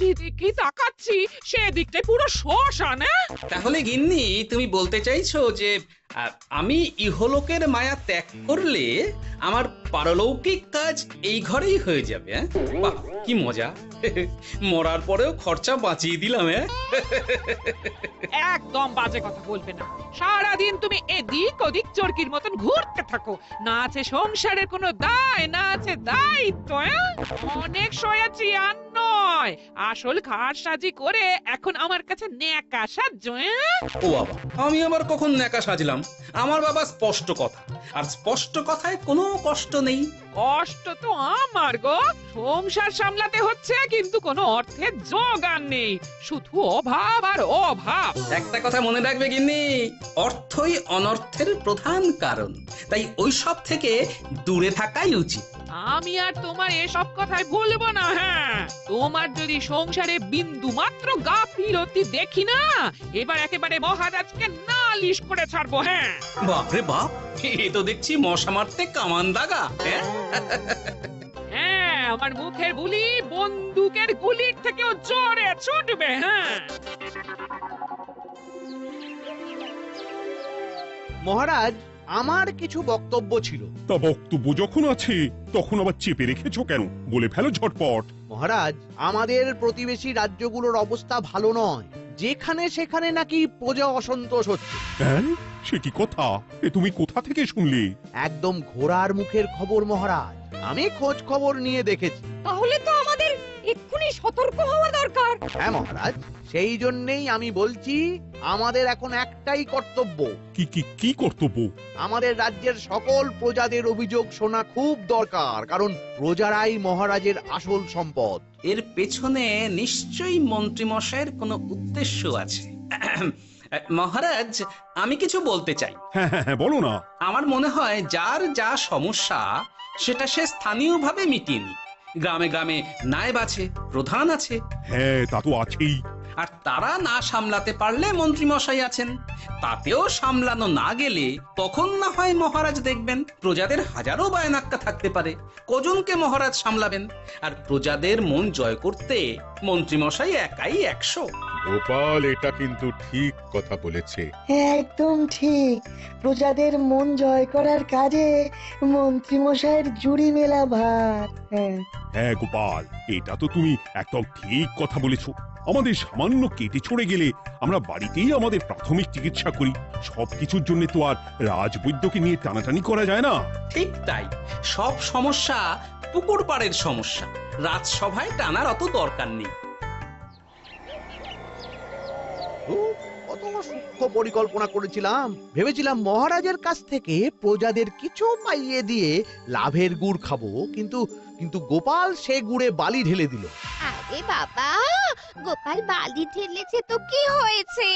যেদিকেই তাকাচ্ছি সেদিকটাই পুরো শ্মশান। তাহলে গিন্নি তুমি বলতে চাইছো যে আমি ইহলোকের মায়া ত্যাগ করলে আমার পারলৌকিক কাজ এই ঘরেই হয়ে যাবে? বাহ, কি মজা! মরার পরেও খরচা বাঁচিয়ে দিলাম। একদম বাজে কথা বলবে না। সারাদিন তুমি এদিক ওদিক চরকির মতন ঘুরতে থাকো, না আছে সংসারের কোনো দায়, না আছে দায়িত্ব। অনেক সয়াছি আর নয়, আসল ঘাট সাজি করে এখন আমার কাছে ন্যাকা সাহায্য। ও বাবা, আমি আবার কখন ন্যাকা সাজলাম? আমার বাবা স্পষ্ট কথা, আর স্পষ্ট কথায় কোনো কষ্ট নেই। কষ্ট তো আমার গো, সংসার সামলাতে হচ্ছে কিন্তু কোনো অর্থের জোগান নেই, শুধু অভাব আর অভাব। একটা কথা মনে রাখবে গিন্নি, অর্থই অনর্থের প্রধান কারণ, তাই ওইসব থেকে দূরে থাকাই উচিত। আমি আর তোমার এসব কথাই বলবো না। তোমার যদি সংসারে বিন্দু মাত্র গাফিলতি দেখি না, এবার একেবারে মহারাজকে নালিশ করে ছাড়বো। বাপরে বাপ, এ তো দেখছি মশা মারতে কামান দাগা। আমার মুখের বুলি বন্দুকের গুলির থেকেও জোরে ছুটবে। মহারাজ, আমার কিছু বক্তব্য ছিল। তা বক্তব্য যখন আছে তখন আবার চেপে রেখেছো কেন? বলে ফেলো ঝটপট। মহারাজ, আমাদের প্রতিবেশী রাজ্যগুলোর অবস্থা ভালো নয়, যেখানে সেখানে নাকি প্রজা অসন্তোষ হচ্ছে। হ্যাঁ, সে কি কথা? এ তুমি কোথা থেকে শুনলে? একদম ঘোড়ার মুখের খবর মহারাজ, আমি খোঁজ খবর নিয়ে দেখেছি। তাহলে তো আমাদের এক্ষুনি সতর্ক হওয়া দরকার। হ্যাঁ মহারাজ, সেই জন্যেই আমি বলছি আমাদের এখন একটাই কর্তব্য। কি কি কি কর্তব্য? আমাদের রাজ্যের সকল প্রজাদের অভিযোগ শোনা খুব দরকার, কারণ প্রজারাই মহারাজের আসল সম্পদ। এর পেছনে নিশ্চয়ই মন্ত্রী মশাইয়ের কোনো উদ্দেশ্য আছে। মহারাজ, আমি কিছু বলতে চাই। হ্যাঁ হ্যাঁ হ্যাঁ, বলো না। আমার মনে হয় যার যা সমস্যা সেটা সে স্থানীয়ভাবে মিটিয়ে নি। গ্রামে গ্রামে নায়েব আছে, প্রধান আছে। হ্যাঁ, তা তো আছেই। আর তারা না সামলাতে পারলে মন্ত্রী মশাই আছেন। তাতেও সামলানো না গেলে তখন না হয় মহারাজ দেখবেন। প্রজাদের হাজারো বায়নাক্কা থাকতে পারে, কজনকে মহারাজ সামলাবেন? আর প্রজাদের মন জয় করতে মন্ত্রী মশাই একাই 100। গোপাল এটা কিন্তু ঠিক কথা বলেছে। একদম ঠিক। প্রজাদের মন জয় করার কাজে মন্ত্রী মশাইয়ের জুড়ি মেলা ভার। হ্যাঁ গোপাল, এটা তো তুমি একদম ঠিক কথা বলেছো। আমাদের সামান্য কেটে ছড়ে গেলে আমরা বাড়িতেই আমাদের প্রাথমিক চিকিৎসা করি। সবকিছুর জন্য তো আর রাজবৈদ্যকে নিয়ে টানাটানি করা যায় না। ঠিক তাই, সব সমস্যা পুকুর পাড়ের সমস্যা, রাজসভায় টানার অত দরকার নেই। কত সূক্ষ্ম পরিকল্পনা করেছিলাম, ভেবেছিলাম মহারাজের কাছ থেকে প্রজাদের কিছু পাইয়ে দিয়ে লাভের গুড় খাবো, কিন্তু কিন্তু গোপাল সে গুড়ে বালি ঢেলে দিল। আরে বাবা, গোপাল বালি ঢেলেছে তো কি হয়েছে?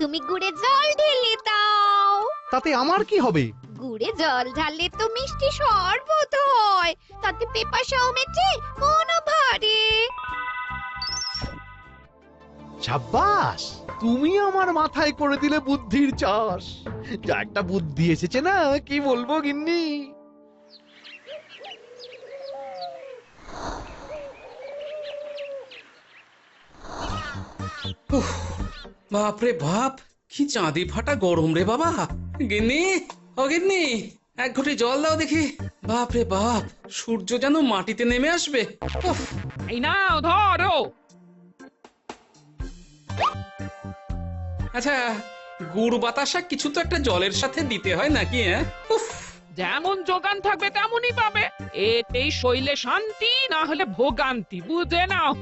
তুমি গুড়ে জল ঢেলে দাও। তাতে আমার কি হবে? গুড়ে জল ঢাললে তো মিষ্টি শরবত হয়, তাতে পেপাসাও মেটে, মনও ভরে। সাব্বাস, তুমি আমার মাথায় করে দিলে বুদ্ধির চাষ। যা একটা বুদ্ধি এসেছে না, কি বলবো গিন্নি। বাপরে বাপ, কি চাঁদি ফাটা গরম রে বাবা। গিন্নি, ও গিন্নি, এক ঘটি জল দাও দেখি। বাপরে বাপ, সূর্য যেন মাটিতে নেমে আসবে। উফ, এই নাও ধরো। আচ্ছা, গুড় বাতাসা কিছু তো একটা জলের সাথে দিতে হয় নাকি? উফ, যেমন যোগান থাকবে তেমনই পাবে। এতেই শৈলে শান্তি, না হলে ভোগান্তি, বুঝে নাও।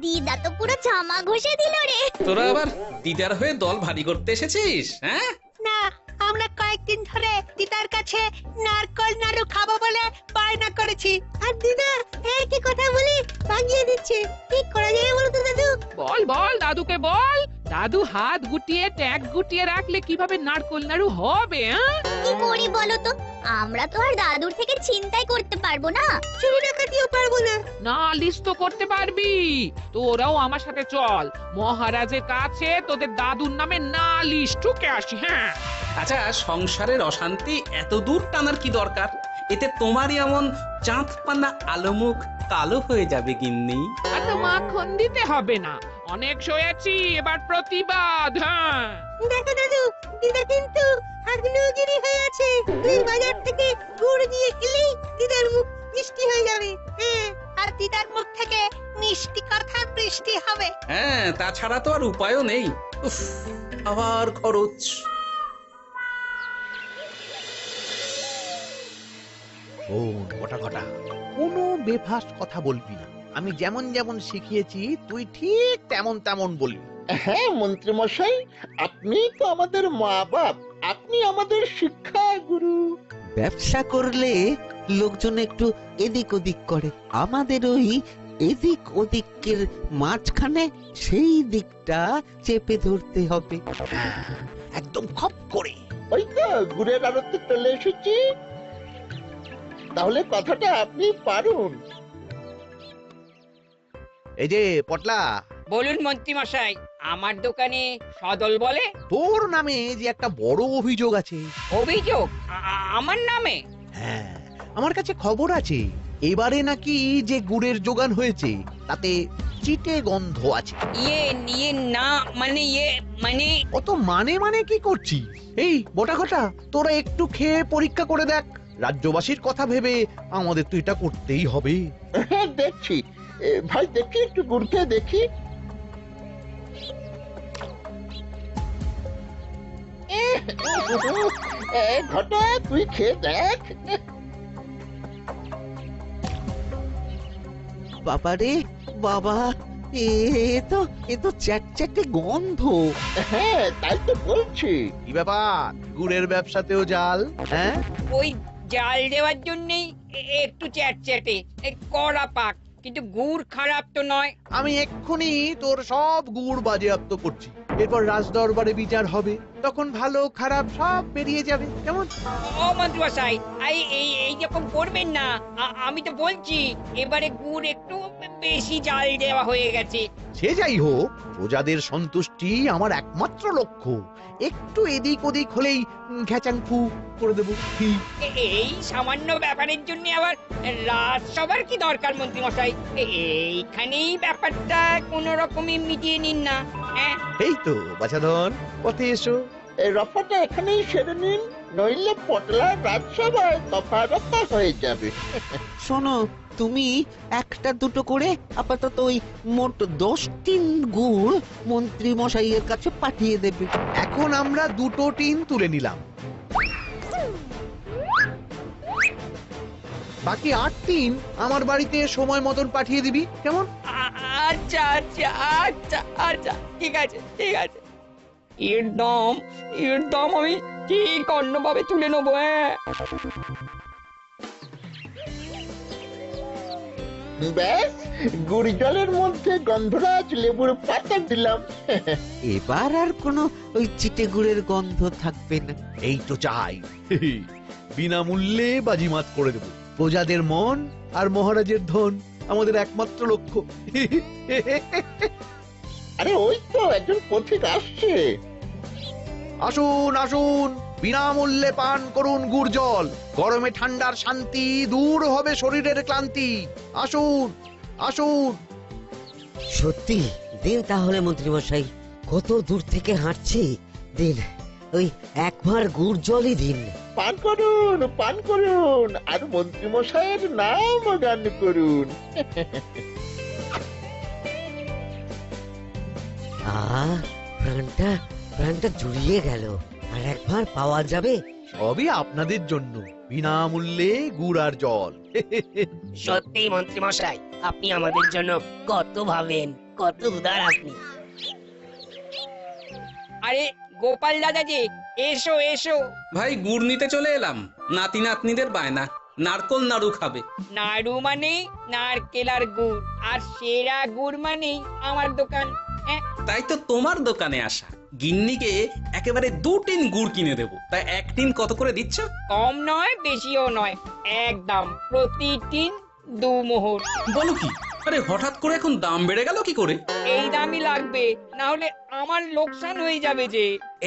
দিদা তো পুরো জামা ঘষে দিল রে। তোরা আবার দিদার হয়ে দল ভারী করতে এসেছিস? হ্যাঁ না, আমরা কয়েকদিন ধরে দিদার কাছে নারকল নাড়ু খাবো বলে বায়না করেছি, আর দিদা একই কথা বলি ভাঙিয়ে দিচ্ছে। কি করা যায় বলো তো দাদু? বল বল দাদুকে বল। দাদু হাত গুটিয়ে ট্যাগ গুটিয়ে রাখলে কিভাবে নারকোল নাড়ু হবে? কি করি বলো তো? আমরা তো আর দাদুর থেকে চিন্তাই করতে পারবো না। চুরি ডাকাতিও পারবো না। নালিশ তো করতে পারবি। তোরাও আমার সাথে চল, মহারাজের কাছে তোদের দাদুর নামে নালিশ ঠুকে আসি। হ্যাঁ, আচ্ছা, সংসারের অশান্তি এত দূর টানার কি দরকার? এতে তোমারই এমন চাঁদপানা আলোমুখ কালো হয়ে যাবে গিন্নি। এত মাখন দিতে হবে না, অনেক সয়েছি, এবার প্রতিবাদ। হ্যাঁ, দেখো দাদু, দিদা কিন্তু আগ্নেয়গিরি হয়ে আছে। তুই বাজার থেকে গুড় নিয়ে এলেই দিদার মুখ মিষ্টি হয়ে যাবে। হ্যাঁ, আর দিদার মুখ থেকে মিষ্টি কথার বৃষ্টি হবে। হ্যাঁ, তাছাড়া তো আর উপায়ও নেই। উফ, আবার খরচ। ও কটা কটা, কোনো বেফাস কথা বলবি না। আমি যেমন যেমন শিখিয়েছি তুই ঠিক তেমন তেমন বলবি। হ্যাঁ মন্ত্রী মশাই, আপনি তো আমাদের মা বাপ, আপনি আমাদের শিক্ষা গুরু। ব্যবসা করলে লোকজন একটু এদিক ওদিক করে, আমাদের ওই এদিক ওদিকের মাঝখানে সেই দিকটা চেপে ধরতে হবে। হ্যাঁ, একদম খপ করে। ওই তো গুড়ের আড়তে চলে এসেছি, তাহলে কথাটা আপনি পারুন। এই যে পটলা, বলুন মন্ত্রী মশাই, আমার দোকানে সদল বলে তোর নামে যে একটা বড় অভিযোগ আছে। অভিযোগ আমার নামে? হ্যাঁ, আমার কাছে খবর আছে, এবারে নাকি যে গুড়ের যোগান হয়েছে তাতে চিটে গন্ধ আছে। ইয়ে না, মানে অত মানে কি করছি? এই মোটা ঘটা, তোরা একটু খেয়ে পরীক্ষা করে দেখ। রাজ্যবাসীর কথা ভেবে আমাদের তো এটা করতেই হবে। হ্যাঁ দেখছি, ভাই দেখি একটু গুড় খেয়ে দেখি। ঘটা তুই খেয়ে দেখ। বাবারে বাবা, এ তো চ্যাটচ্যাটে গন্ধ। হ্যাঁ তাই তো বলছি। কি ব্যাপার, গুড়ের ব্যবসাতেও জাল? হ্যাঁ, ওই জাল দেওয়ার জন্যই একটু চ্যাটচ্যাটে, কড়া পাক, কিন্তু গুড় খারাপ তো নয়। আমি এক্ষুনি তোর সব গুড় বাজেয়াপ্ত করছি, এরপর রাজদরবারে বিচার হবে, তখন ভালো খারাপ সব বেরিয়ে যাবে। কেমন? ও মন্ত্রী মশাই, এই রকম করবেন না। আমি তো বলছি এবারে গুড় একটু বেশি জাল দেওয়া হয়ে গেছে। সে যাই হোক, প্রজাদের সন্তুষ্টি আমার একমাত্র লক্ষ্য। একটু এদিক ওদিক হলেই ঘ্যাচাংফু করে দেবো। কি? এই সামান্য ব্যাপারের জন্য আবার রাজসভার কি দরকার মন্ত্রী মশাই? এইখানেই ব্যাপারটা কোন রকমে মিটিয়ে নিন না। হ্যাঁ, এই তো বাছাধন, পথে এসো। এই রফাটা এখানেই সেরে নিন, নইলে পটলা রাজসভায় দফা রফা হয়ে যাবে। শোনো, তুমি একটা দুটো করে আপাতত ওই মোট 10 টিন গুড় মন্ত্রী মশাইয়ের কাছে পাঠিয়ে দেবে। এখন আমরা 2 টিন তুলে নিলাম, বাকি 8 টিন আমার বাড়িতে সময় মতন পাঠিয়ে দিবি। কেমন? আচ্ছা আচ্ছা আচ্ছা আচ্ছা, ঠিক আছে ঠিক আছে। এর দাম আমি ঠিক অন্যভাবে তুলে নেবো। হ্যাঁ, ব্যাস, গুড় জলের মধ্যে গন্ধরাজ লেবুর পাতা দিলাম। এবার আর কোনো ওই চিটে গুড়ের গন্ধ থাকবে না। এই তো চাই। বিনামূল্যে বাজিমাত করে দেবো। প্রজাদের মন আর মহারাজের ধন আমাদের একমাত্র লক্ষ্য। আরে ওই তো একজন পথিক আসছে। আসুন আসুন, বিনামূল্যে পান করুন গুড় জল। গরমে ঠান্ডার শান্তি, দূর হবে শরীরের ক্লান্তি। আসুন আসুন। সত্যি দিন তাহলে মন্ত্রী মশাই, কত দূর থেকে হাঁটছি, দিন ওই একবার গুড় জলই দিন। পান করুন, আর মন্ত্রী মশাইয়ের নাম গান করুন। প্রাণটা জুড়িয়ে গেল। আর একবার পাওয়া যাবে? সবই আপনাদের জন্য, বিনামূল্যে গুড় আর জল। সত্যি মন্ত্রী মশাই, আপনি আমাদের জন্য কত ভাবেন, কত উদার আপনি। আরে গোপাল দাদা যে, এসো এসো। ভাই গুড় নিতে চলে এলাম, নাতি নাতনিদের বায়না, নারকল নাড়ু খাবে। নাড়ু মানে নারকেল আর গুড়, আর সেরা গুড় মানেই আমার দোকান। তাই তো তোমার দোকানে আসা। গিন্নিকে একেবারে 2 টিন গুড় কিনে দেবো, তাই 1 টিন কত করে দিচ্ছ? কম নয় বেশিও নয়, একদম প্রতি টিন 2 মোহর। বলো কি? আরে হঠাৎ করে এখন দাম বেড়ে গেল কি করে? এই দামই লাগবে, না হলে আমার লোকসান হয়ে যাবে যে।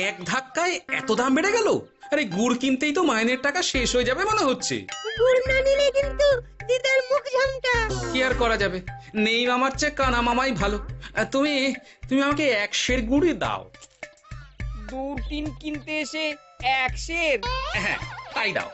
এক ধাক্কায় এত দাম বেড়ে গেল? আরে গুড় কিনতেই তো মাইনের টাকা শেষ হয়ে যাবে মনে হচ্ছে। গুড় না নিলে কিন্তু দিদার মুখ ঝামটা। কি আর করা যাবে, নেই মামার চেয়ে কানা মামাই ভালো। তুমি তুমি আমাকে 1 সের গুড়ই দাও। 2-3 কিনতে এসে 1 সের? হ্যাঁ, তাই দাও।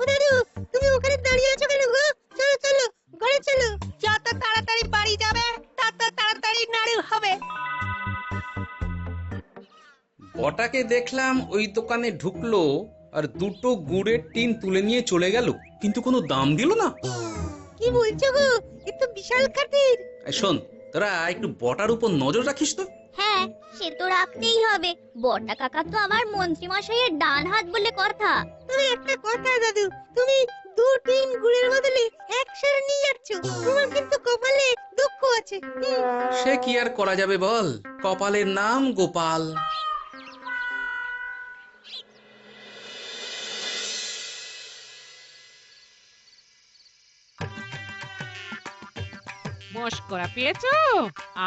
ও দাদু, তুমি ওখানে দাঁড়িয়ে আছো কেন গো? চলো চলো, ঘরে চলো। যত তাড়াতাড়ি বাড়ি যাবে তত তাড়াতাড়ি নাড়ু হবে। বটাকে দেখলাম ওই দোকানে ঢুকলো আর 2টো গুড়ের টিন তুলে নিয়ে চলে গেল, কিন্তু কোনো দাম দিল না। কি বলছো গো? এ তো বিশাল খাতির। এই শোন, তোরা একটু বটার উপর নজর রাখিস তো। হ্যাঁ, সে তো রাখতেই হবে। বড়টা কাকা তো আমার মন্ত্রী মশাইয়ের ডান হাত বলে কথা। তবে একটা কথা দাদু, তুমি 2-3 গুড়ের বদলে 1 সের নিয়ে যাচ্ছ। তোমার কিন্তু কপালে দুঃখ আছে। সে কি আর করা যাবে বল, কপালের নাম গোপাল। মস্করা পেয়েছো?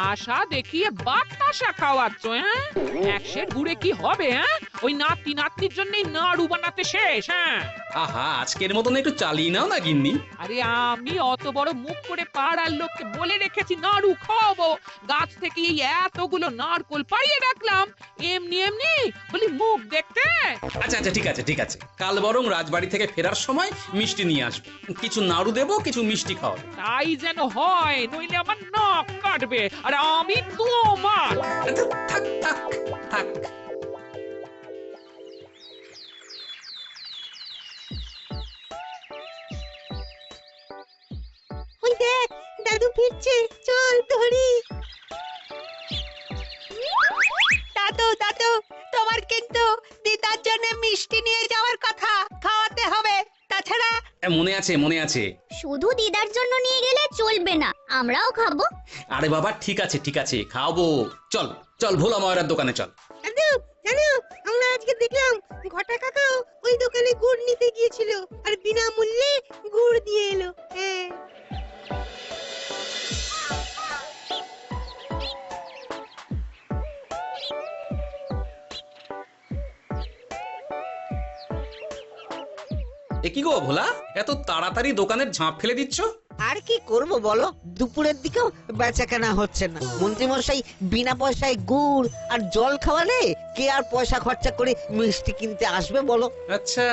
আশা দেখিয়ে বাতাসা খাওয়াচ্ছ, হ্যাঁ? 1 সের গুড়ে কি হবে, হ্যাঁ? ওই নাতি নাতনির জন্যই নাড়ু বানাতে শেষ, হ্যাঁ? আহা, আজকের মতন একটু চালিয়ে নাও না গিন্নি। আরে আমি অত বড় মুখ করে পাড়ার লোককে বলে রেখেছি নাড়ু খাওয়াবো, গাছ থেকে এই এতগুলো নারকোল পাড়িয়ে রাখলাম, এমনি এমনি বলি মুখ দেখতে। আচ্ছা আচ্ছা, ঠিক আছে ঠিক আছে, কাল বরং রাজবাড়ি থেকে ফেরার সময় মিষ্টি নিয়ে আসবো। কিছু নাড়ু দেবো, কিছু মিষ্টি খাওয়াবো। তাই যেন হয়, নইলে আমার নাক কাটবে আর আমি তোমার। থাক থাক থাক। ওই দেখ, দাদু ফিরছে, চল ধরি। দাদু দাদু, তোমার কিন্তু দিদার জন্য মিষ্টি নিয়ে যাওয়ার কথা, খাওয়াতে হবে। তাছাড়া মনে আছে মনে আছে। শুধু দিদার জন্য নিয়ে গেলে চলবে না, আমরাও খাবো। আরে বাবা, ঠিক আছে ঠিক আছে, খাওয়াবো। চল চল, ভোলা ময়রার দোকানে চল। দাদু জানো, আমরা আজকে দেখলাম ঘটা কাকাও ওই দোকানে গুড় নিতে গিয়েছিল আর বিনামূল্যে গুড় দিয়ে এলো। হ্যাঁ, এ কি গো ভোলা, এত তাড়াতাড়ি দোকানের ঝাঁপ ফেলে দিচ্ছ? আর কি করব বলো, দুপুরের দিকেও বেচা কেনা হচ্ছে না। মন্ত্রীমশাই বিনা পয়সায় গুড় আর জল খাওয়ালে কে আর পয়সা খরচা করে মিষ্টি কিনতে আসবে বলো? আচ্ছা,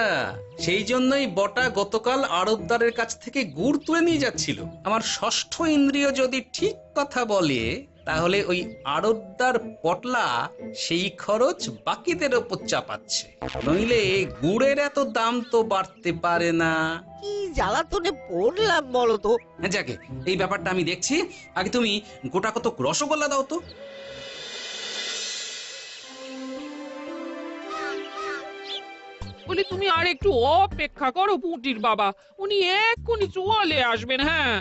সেই জন্যই বটা গতকাল আড়তদারের কাছ থেকে গুড় তুলে নিয়ে যাচ্ছিল। আমার ষষ্ঠ ইন্দ্রিয় যদি ঠিক কথা বলে, তাহলে ওই আড়তদার পটলা সেই খরচ বাকিদের ওপর চাপাচ্ছে। নইলে গুড়ের এত দাম তো বাড়তে পারে না। কি জ্বালাতনে পড়লাম বলো তো। যাকে, এই ব্যাপারটা আমি দেখছি। আগে তুমি গোটা কত রসগোল্লা দাও তো। বলি তুমি আর একটু অপেক্ষা করো পুটির বাবা, উনি এক্ষুনি চলে আসবেন। হ্যাঁ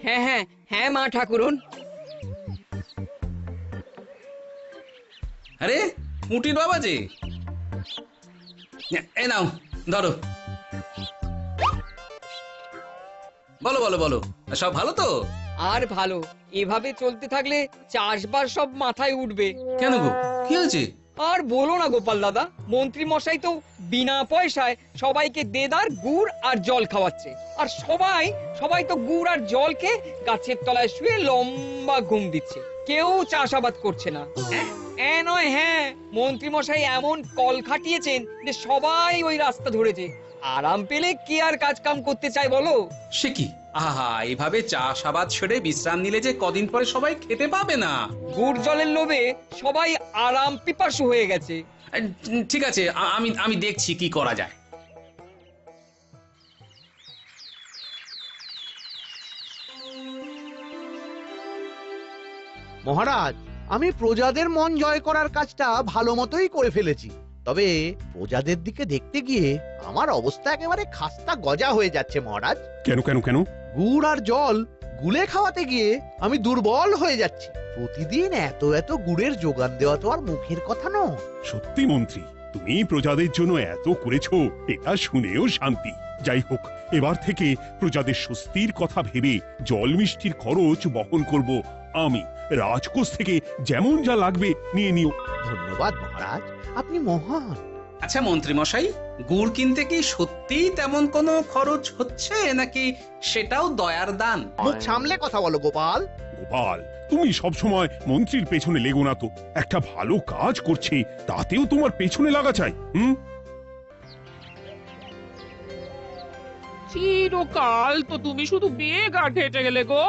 হ্যাঁ হ্যাঁ হ্যাঁ মা ঠাকুরন। আরে পুটির বাবা যে, এ নাও ধরো। বলো বলো বলো, সব ভালো তো? আর ভালো, এভাবে চলতে থাকলে চাষবাস সব মাথায় উঠবে। কেন গো, কি হয়েছে? আর বলো না গোপাল দাদা, মন্ত্রী মশাই তো বিনা পয়সায় সবাইকে দেদার গুড় আর জল খাওয়াচ্ছে। আর সবাই তো গুড় আর জলকে গাছের তলায় শুয়ে লম্বা ঘুম দিচ্ছে। কেউ চাষাবাদ করছে না। নয়, হ্যাঁ, মন্ত্রী মশাই এমন কল খাটিয়েছেন যে সবাই ওই রাস্তা ধরেছে। আরাম পেলে কে আর কাজ কাম করতে চায় বলো? সে কি, আহা, এভাবে চাষাবাদ ছেড়ে বিশ্রাম নিলে যে কদিন পরে সবাই খেতে পাবে না। গুড় জলের লোভে সবাই আরাম পিপাসু হয়ে গেছে। ঠিক আছে, আমি দেখছি কি করা যায়। মহারাজ, আমি প্রজাদের মন জয় করার কাজটা ভালো মতোই করে ফেলেছি। তবে প্রজাদের দিকে দেখতে গিয়ে আমার অবস্থা একেবারে খাস্তা গজা হয়ে যাচ্ছে মহারাজ। কেন কেন কেন? গুড় আর জল গুলে খাওয়াতে গিয়ে আমি দুর্বল হয়ে যাচ্ছি। প্রতিদিন এত এত গুড়ের যোগান দেওয়া তো আর মুখের কথা নয়। সত্যি মন্ত্রী, তুমি প্রজাদের জন্য এত করেছো, এটা শুনেও শান্তি। যাই হোক, এবার থেকে প্রজাদের স্বস্তির কথা ভেবে জল মিষ্টির খরচ বহন করব আমি। রাজকোষ থেকে যেমন যা লাগবে নিয়ে নিও। ধন্যবাদ মহারাজ, আপনি মহান। আচ্ছা মন্ত্রী মশাই, গুড় কিনতে কি সত্যিই তেমন কোনো খরচ হচ্ছে নাকি সেটাও দয়ার দান? মুখ সামলে কথা বলো গোপাল। গোপাল, তুমি সবসময় মন্ত্রীর পেছনে লেগো না তো। একটা ভালো কাজ করছে তাতেও তোমার পেছনে লাগা চাই। চিরকাল তো তুমি শুধু বেগাট হেঁটে গেলে গো।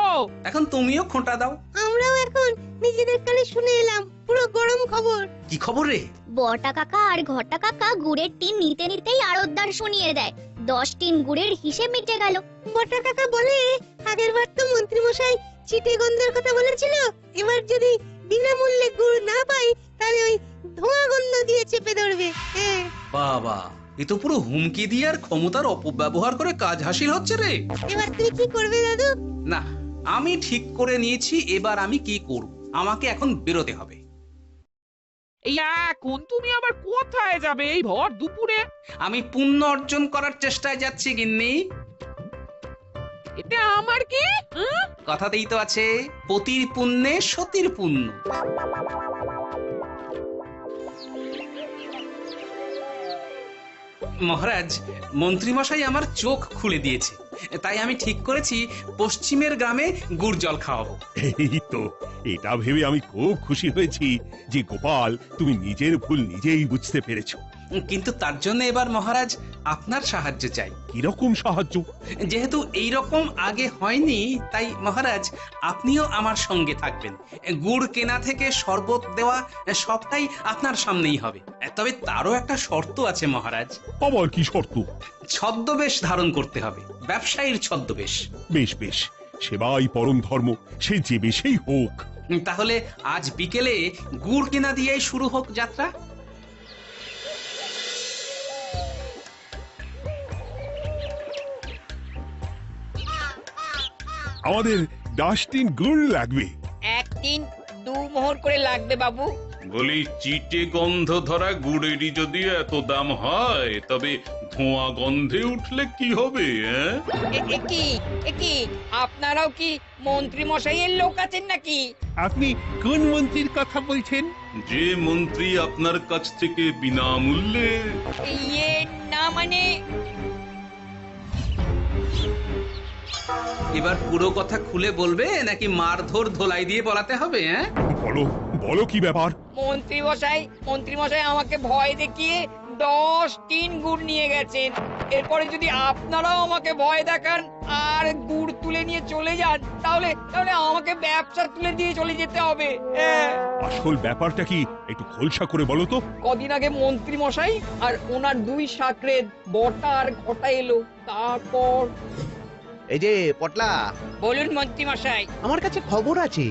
এখন তুমিও খোঁটা দাও। আমরাও এখন নিজেদের কানে শুনে এলাম পুরো গরম খবর। কি খবর রে? বটা কাকা আর ঘটা কাকা গুড়ের টিন নিতে নিতেই আড়তদার শুনিয়ে দেয় 10 টিন গুড়ের হিসেব মিটে গেল। বটা কাকা বলে আগের বার তো মন্ত্রী মশাই চিটে গন্ধের কথা বলেছিল, এবার যদি বিনামূল্যে গুড় না পাই তাহলে ওই ধোঁয়া গন্ধ দিয়ে চেপে ধরবে। হ্যাঁ বাবা, এ তো পুরো হুমকি দিয়ে আর ক্ষমতার অপব্যবহার করে কাজ হাসিল হচ্ছে রে। এবার তুমি কি করবে দাদু? না, আমি ঠিক করে নিয়েছি এবার আমি কি করব। আমাকে এখন বেরোতে হবে। এই এখন তুমি আবার কোথায় যাবে এই ভর দুপুরে? আমি পুণ্য অর্জন করার চেষ্টায় যাচ্ছি গিন্নি। এটা আমার কি? কথাতেই তো আছে, পতির পুণ্যে সতীর পুণ্য। মহারাজ, মন্ত্রীমশাই আমার চোখ খুলে দিয়েছে, তাই আমি ঠিক করেছি পশ্চিমের গ্রামে গুড় জল খাওয়াবো। এই তো, এটা ভেবে আমি খুব খুশি হয়েছি যে গোপাল, তুমি নিজের ভুল নিজেই বুঝতে পেরেছো। কিন্তু তার জন্য এবার মহারাজ আপনার সাহায্য চাই। কিরকম সাহায্য? যেহেতু এই রকম আগে হয়নি, তাই মহারাজ আপনিও আমার সঙ্গে থাকবেন। গুড় কেনা থেকে শরবত দেওয়া সবটাই আপনার সামনেই হবে। তবে তারও একটা শর্ত আছে মহারাজ। আবার কি শর্ত? ছদ্মবেশ ধারণ করতে হবে, ব্যবসায়ীর ছদ্মবেশ। বেশ বেশ, সেবাই পরম ধর্ম, সে যে বেশেই হোক। তাহলে আজ বিকেলে গুড় কেনা দিয়েই শুরু হোক যাত্রা। আমাদের 10 টিন গুড় লাগবে। 1 টিন 2 মোহর করে লাগবে বাবু। বলি, চিটে গন্ধ ধরা গুড়েরই যদি এত দাম হয়, তবে ধোঁয়া গন্ধে উঠলে কি হবে? একি আপনারাও কি মন্ত্রী মশাইয়ের লোক আছেন নাকি? আপনি কোন মন্ত্রীর কথা বলছেন? যে মন্ত্রী আপনার কাছ থেকে বিনামূল্যে। ইয়ে না মানে, এবার পুরো কথা খুলে বলবে নাকি মারধর ধোলাই দিয়ে বলাতে হবে? বলো বলো, কি ব্যাপার? মন্ত্রী মশাই আমাকে ভয় দেখিয়ে 10 টিন গুড় নিয়ে গেছেন। এরপরে যদি আপনারাও আমাকে ভয় দেখান আর গুড় তুলে নিয়ে চলে যান, তাহলে আমাকে ব্যবসা তুলে দিয়ে চলে যেতে হবে। আসল ব্যাপারটা কি একটু খোলসা করে বলো তো। কদিন আগে মন্ত্রী মশাই আর ওনার 2 সাকরেদ বটা আর ঘটা এলো, তারপর। এই যে পটলা, বলুন মন্ত্রী মশাই। আমার কাছে খবর আছে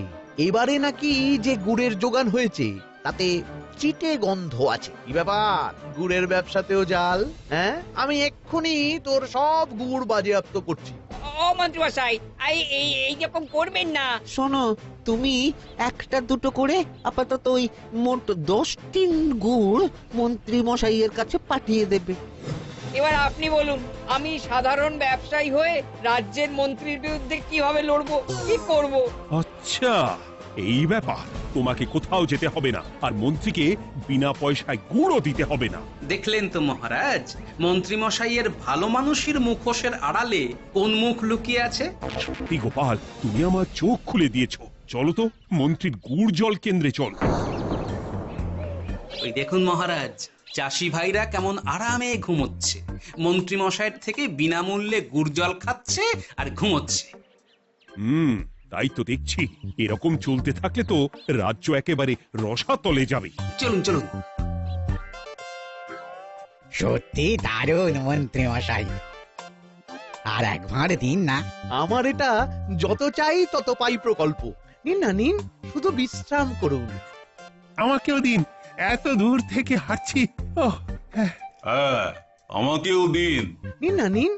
এবারে নাকি যে গুড়ের যোগান হয়েছে তাতে চিটে গন্ধ আছে। কি ব্যাপার, গুড়ের ব্যবসাতেও জাল? হ্যাঁ, আমি এক্ষুনি তোর সব গুড় বাজেয়াপ্ত করছি। ও মন্ত্রী মশাই, এই রকম করবেন না। শোনো, তুমি 1-2 করে আপাতত ওই মোট 10 টিন গুড় মন্ত্রী মশাইয়ের কাছে পাঠিয়ে দেবে। এবার আপনি বলুন, আমি সাধারণ ব্যবসায়ী হয়ে রাজ্যের মন্ত্রীর বিরুদ্ধে কিভাবে লড়বো, কি করব? আচ্ছা, এই ব্যাপার। তোমাকে কোথাও যেতে হবে না, আর মন্ত্রীকে বিনা পয়সায় গুড়ও দিতে হবে না। দেখলেন তো মহারাজ, মন্ত্রী মশাইয়ের ভালো মানুষের মুখোশের আড়ালে কোন মুখ লুকিয়ে আছে। সত্যি গোপাল, তুমি আমার চোখ খুলে দিয়েছো। চলো তো মন্ত্রীর গুড় জল কেন্দ্রে চলো। ওই দেখুন মহারাজ, চাষি ভাইরা কেমন আরামে ঘুমোচ্ছে, মন্ত্রী মশাইয়ের থেকে বিনামূল্যে গুড় জল খাচ্ছে আর ঘুমোচ্ছে। তাই তো দেখছি। এরকম চলতে থাকলে তো রাজ্য একেবারে রসাতলে যাবে। চলুন চলুন। সত্যি দারুণ মন্ত্রী মশাই, আর একবার দিন না। আমার এটা যত চাই তত পাই প্রকল্প। নিন না নিন, শুধু বিশ্রাম করুন। আমাকেও দিন, এত দূর থেকে হাঁটছি। হ্যাঁ, আমাকেও দিন। নিন না নিন।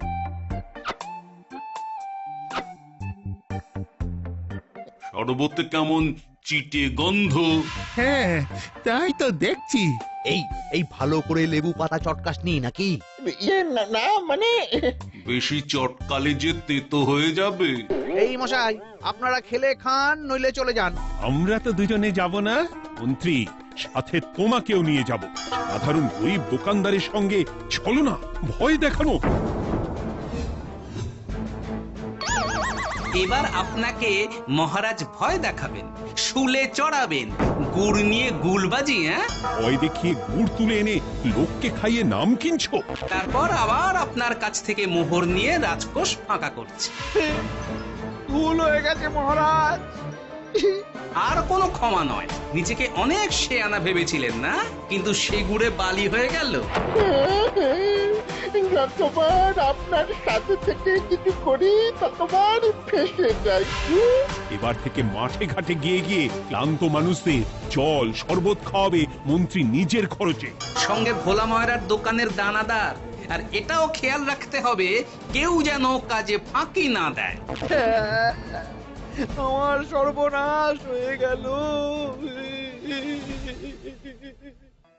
শরবতে কেমন চিটে গন্ধ। হ্যাঁ তাই তো দেখছি। এই এই ভালো করে লেবু পাতা চটকাসনি নাকি? ইয়ে না না, মানে বেশি চটকালে যে তেতো হয়ে যাবে। এই মশাই, আপনারা খেলে খান নইলে চলে যান। আমরা তো দুজনে যাব না মন্ত্রী, সাথে তোমাকেও নিয়ে যাব। সাধারণ গরিব দোকানদারের সঙ্গে চলো না, ভয় দেখানো। এবার আপনাকে মহারাজ ভয় দেখাবেন, শুলে চড়াবেন, গুড় নিয়ে গুলবাজি। ভয় দেখিয়ে গুড় তুলে এনে লোককে খাইয়ে নাম কিনছো। তারপর আবার আপনার কাছ থেকে মোহর নিয়ে রাজকোষ ফাঁকা করছে। ভুল হয়ে গেছে মহারাজ। আর কোনো ক্ষমা নয়। নিজেকে অনেক শেয়ানা ভেবেছিলেন না, কিন্তু সে গুড়ে বালি হয়ে গেল। যতবার আপনার সাথে থেকে কিছু করি ততবার ফেসে যাই। এবার থেকে মাঠে ঘাটে গিয়ে গিয়ে ক্লান্ত মানুষদের জল শরবত খাওয়াবে মন্ত্রী নিজের খরচে। সঙ্গে ভোলা ময়রার দোকানের দানাদার। আর এটাও খেয়াল রাখতে হবে কেউ যেন কাজে ফাঁকি না দেয়। আমার সর্বনাশ হয়ে গেল।